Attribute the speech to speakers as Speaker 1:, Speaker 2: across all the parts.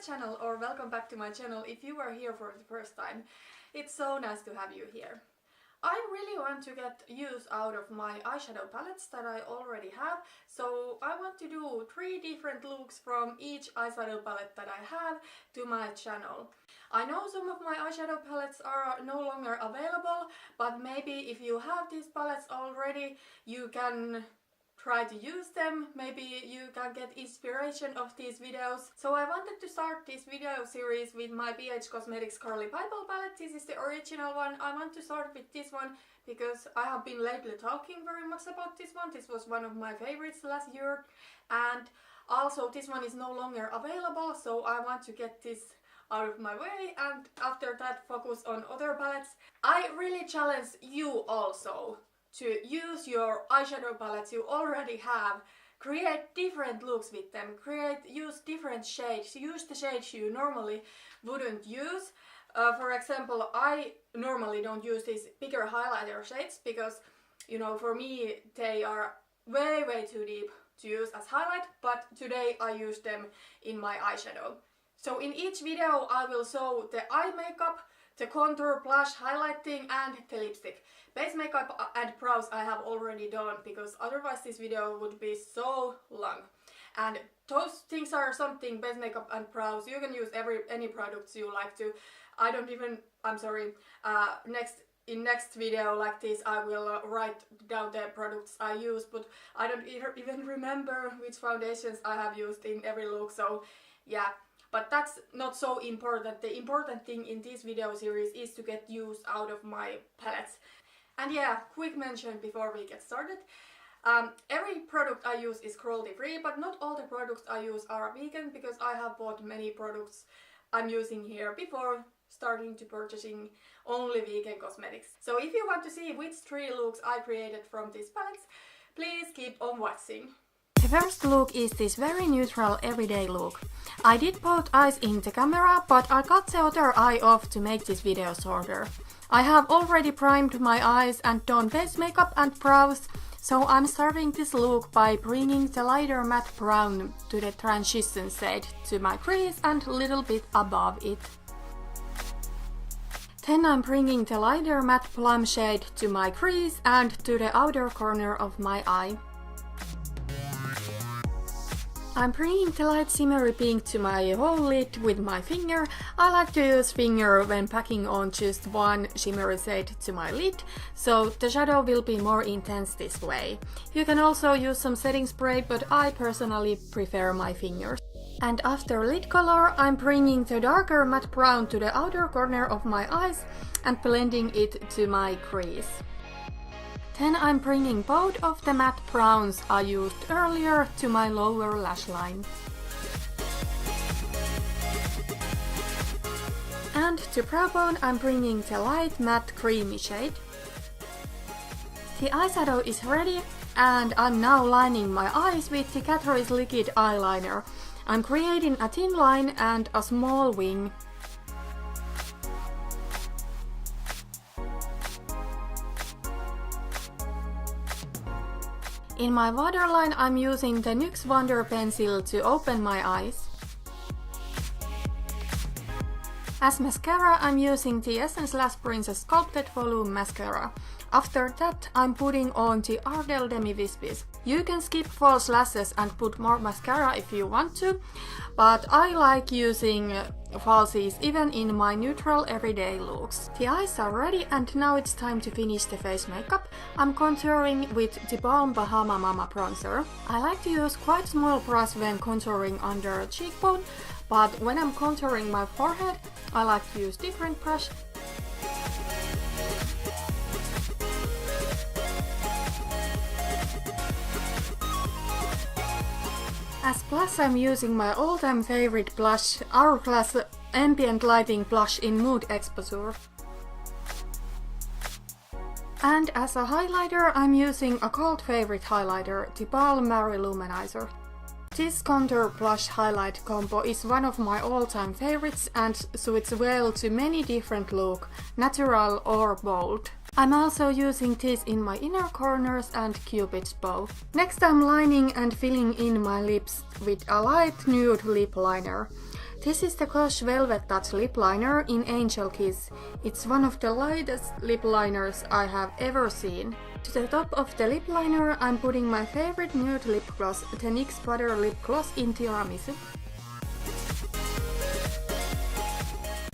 Speaker 1: channel, or welcome back to my channel if you are here for the first time. It's so nice to have you here. I really want to get use out of my eyeshadow palettes that I already have, so I want to do 3 different looks from each eyeshadow palette that I have to my channel. I know some of my eyeshadow palettes are no longer available, but maybe if you have these palettes already, you can try to use them. Maybe you can get inspiration of these videos. So I wanted to start this video series with my BH Cosmetics Carli Bybel palette. This is the original one. I want to start with this one because I have been lately talking very much about this one. This was one of my favorites last year, and also this one is no longer available, so I want to get this out of my way and after that focus on other palettes. I really challenge you also to use your eyeshadow palettes you already have, create different looks with them, use different shades, use the shades you normally wouldn't use. For example, I normally don't use these bigger highlighter shades because, you know, for me they are way too deep to use as highlight, but today I use them in my eyeshadow. So in each video I will show the eye makeup, the contour, blush, highlighting and the lipstick. Base makeup and brows I have already done because otherwise this video would be so long. And those things are something, base makeup and brows, you can use any products you like to. In next video like this I will write down the products I use, but I don't even remember which foundations I have used in every look, so yeah. But that's not so important. The important thing in this video series is to get use out of my palettes. And yeah, quick mention before we get started. Every product I use is cruelty free, but not all the products I use are vegan because I have bought many products I'm using here before starting to purchasing only vegan cosmetics. So if you want to see which 3 looks I created from these palettes, please keep on watching. The first look is this very neutral everyday look. I did both eyes in the camera, but I cut the other eye off to make this video shorter. I have already primed my eyes and done base makeup and brows, so I'm starting this look by bringing the lighter matte brown to the transition shade to my crease and a little bit above it. Then I'm bringing the lighter matte plum shade to my crease and to the outer corner of my eye. I'm bringing the light shimmery pink to my whole lid with my finger. I like to use finger when packing on just one shimmery shade to my lid, so the shadow will be more intense this way. You can also use some setting spray, but I personally prefer my fingers. And after lid color, I'm bringing the darker matte brown to the outer corner of my eyes and blending it to my crease. Then I'm bringing both of the matte browns I used earlier to my lower lash line. And to brow bone I'm bringing the light matte creamy shade. The eyeshadow is ready and I'm now lining my eyes with the Catrice liquid eyeliner. I'm creating a thin line and a small wing. In my waterline I'm using the NYX Wonder pencil to open my eyes. As mascara I'm using the Essence Lash Princess Sculpted Volume Mascara. After that I'm putting on the Ardell Demi Wispies. You can skip false lashes and put more mascara if you want to, but I like using falsies even in my neutral everyday looks. The eyes are ready and now it's time to finish the face makeup. I'm contouring with the Balm Bahama Mama bronzer. I like to use quite small brush when contouring under a cheekbone, but when I'm contouring my forehead, I like to use different brush. As blush I'm using my all-time favorite blush, Hourglass Ambient Lighting Blush in Mood Exposure. And as a highlighter I'm using a cult favorite highlighter, the Balm Mary Luminizer. This contour blush highlight combo is one of my all-time favorites and suits well to many different looks, natural or bold. I'm also using this in my inner corners and Cupid's bow. Next I'm lining and filling in my lips with a light nude lip liner. This is the Crush Velvet Touch Lip Liner in Angel Kiss. It's one of the lightest lip liners I have ever seen. To the top of the lip liner I'm putting my favorite nude lip gloss, the NYX Butter Lip Gloss in Tiramisu.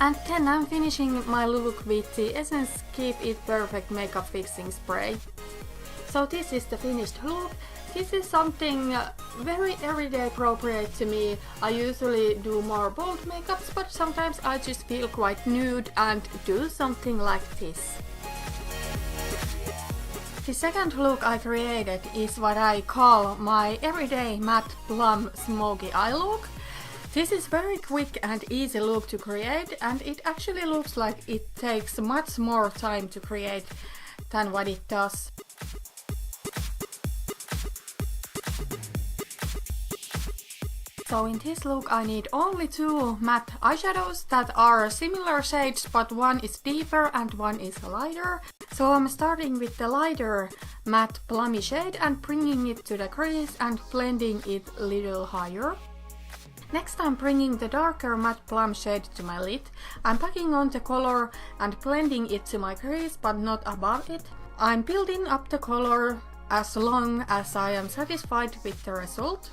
Speaker 1: And then I'm finishing my look with the Essence Keep It Perfect Makeup Fixing Spray. So this is the finished look. This is something very everyday appropriate to me. I usually do more bold makeups, but sometimes I just feel quite nude and do something like this. The second look I created is what I call my everyday matte plum smoky eye look. This is very quick and easy look to create, and it actually looks like it takes much more time to create than what it does. So in this look I need only two matte eyeshadows that are similar shades, but one is deeper and one is lighter. So I'm starting with the lighter matte plummy shade and bringing it to the crease and blending it a little higher. Next I'm bringing the darker matte plum shade to my lid. I'm packing on the color and blending it to my crease, but not above it. I'm building up the color as long as I am satisfied with the result.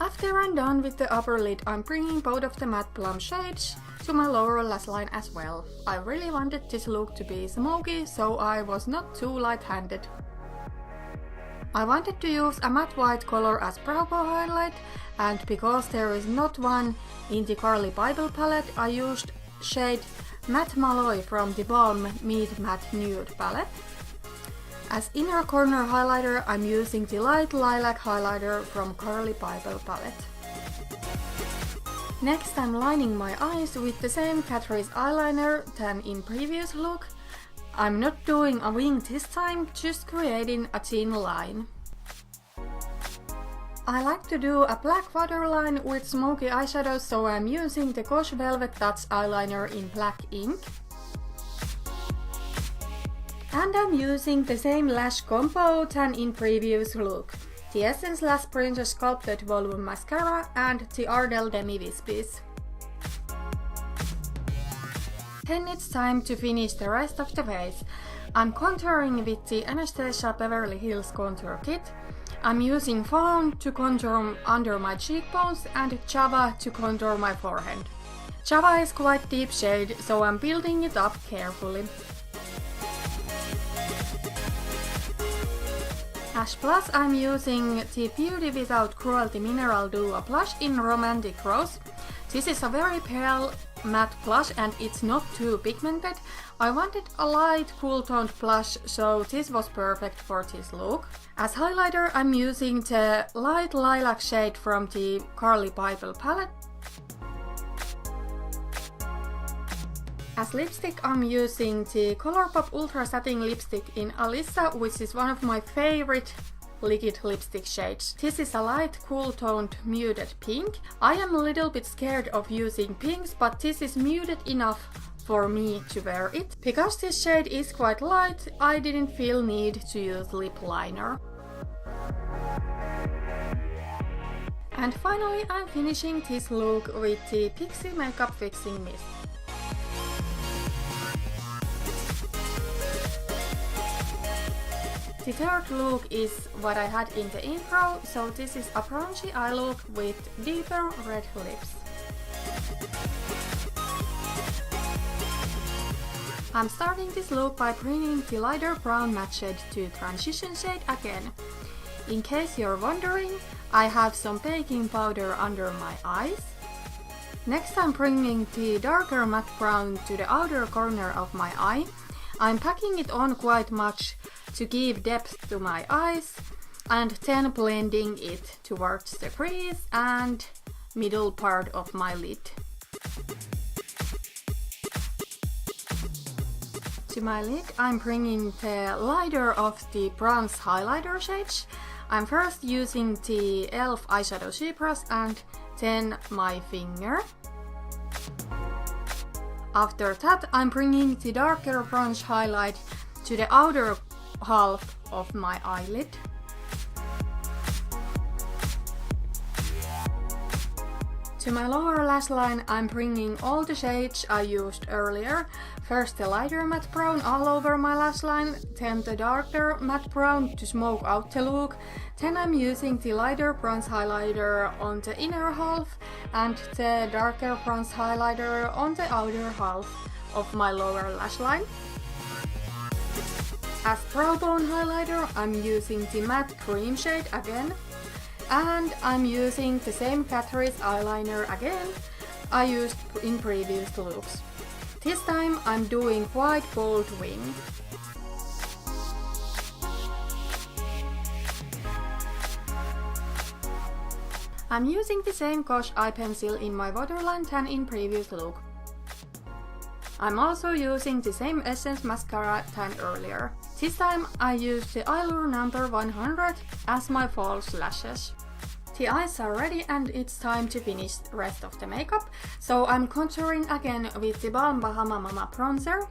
Speaker 1: After I'm done with the upper lid, I'm bringing both of the matte plum shades to my lower lash line as well. I really wanted this look to be smoky, so I was not too light-handed. I wanted to use a matte white color as brow bone highlight, and because there is not one in the Carli Bybel palette, I used shade Matte Malloy from the Balm Meet Matte Nude palette. As inner corner highlighter, I'm using the light lilac highlighter from Carli Bybel palette. Next I'm lining my eyes with the same Catrice eyeliner than in previous look. I'm not doing a wing this time, just creating a thin line. I like to do a black waterline with smoky eyeshadows, so I'm using the Crush Velvet Touch eyeliner in black ink. And I'm using the same lash combo than in previous look. The Essence Lash Princess Sculpted Volume Mascara and the Ardell Demi Wispies. Then it's time to finish the rest of the face. I'm contouring with the Anastasia Beverly Hills Contour Kit. I'm using Fawn to contour under my cheekbones and Java to contour my forehead. Java is quite deep shade, so I'm building it up carefully. As blush I'm using the Beauty Without Cruelty Mineral Duo Blush in Romantic Rose. This is a very pale matte blush and it's not too pigmented. I wanted a light cool toned blush, so this was perfect for this look. As highlighter I'm using the light lilac shade from the Carli Bybel palette. As lipstick I'm using the Colourpop Ultra Satin Lipstick in Alyssa, which is one of my favorite liquid lipstick shades. This is a light cool toned muted pink. I am a little bit scared of using pinks, but this is muted enough for me to wear it. Because this shade is quite light, I didn't feel need to use lip liner. And finally I'm finishing this look with the Pixi Makeup Fixing Mist. The third look is what I had in the intro, so this is a bronzy eye look with deeper red lips. I'm starting this look by bringing the lighter brown matte shade to transition shade again. In case you're wondering, I have some baking powder under my eyes. Next I'm bringing the darker matte brown to the outer corner of my eye. I'm packing it on quite much to give depth to my eyes and then blending it towards the crease and middle part of my lid. To my lid I'm bringing the lighter of the bronze highlighter shades. I'm first using the e.l.f. eyeshadow sheet brush and then my finger. After that I'm bringing the darker bronze highlight to the outer half of my eyelid. To my lower lash line, I'm bringing all the shades I used earlier. First the lighter matte brown all over my lash line, then the darker matte brown to smoke out the look. Then I'm using the lighter bronze highlighter on the inner half and the darker bronze highlighter on the outer half of my lower lash line. As brow bone highlighter, I'm using the matte cream shade again. And I'm using the same Catrice eyeliner again I used in previous looks. This time I'm doing quite bold wing. I'm using the same Gosh eye pencil in my waterline than in previous look. I'm also using the same Essence mascara than earlier. This time I used the Allure number 100 as my false lashes. The eyes are ready and it's time to finish the rest of the makeup, so I'm contouring again with the Balm Bahama Mama bronzer.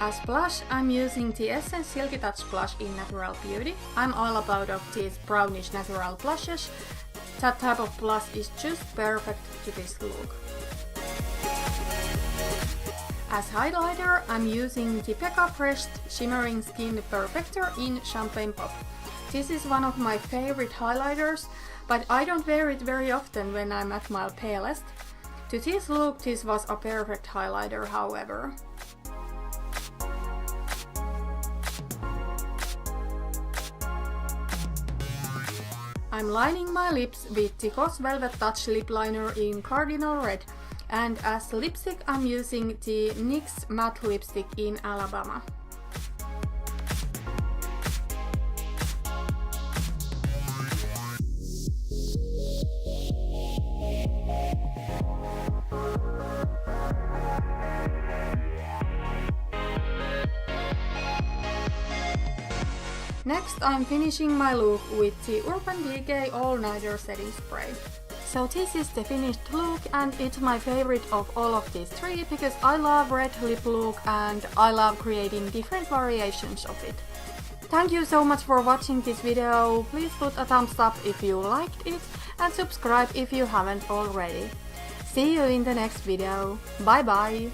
Speaker 1: As blush, I'm using the Essence Silky Touch blush in Natural Beauty. I'm all about of these brownish natural blushes. That type of blush is just perfect to this look. As highlighter, I'm using the Becca Fresh Shimmering Skin Perfector in Champagne Pop. This is one of my favorite highlighters, but I don't wear it very often when I'm at my palest. To this look, this was a perfect highlighter, however. I'm lining my lips with the Cos Velvet Touch Lip Liner in Cardinal Red, and as lipstick I'm using the NYX Matte Lipstick in Alabama. Next I'm finishing my look with the Urban Decay All Nighter Setting Spray. So this is the finished look and it's my favorite of all of these three because I love red lip look and I love creating different variations of it. Thank you so much for watching this video. Please put a thumbs up if you liked it and subscribe if you haven't already. See you in the next video. Bye bye!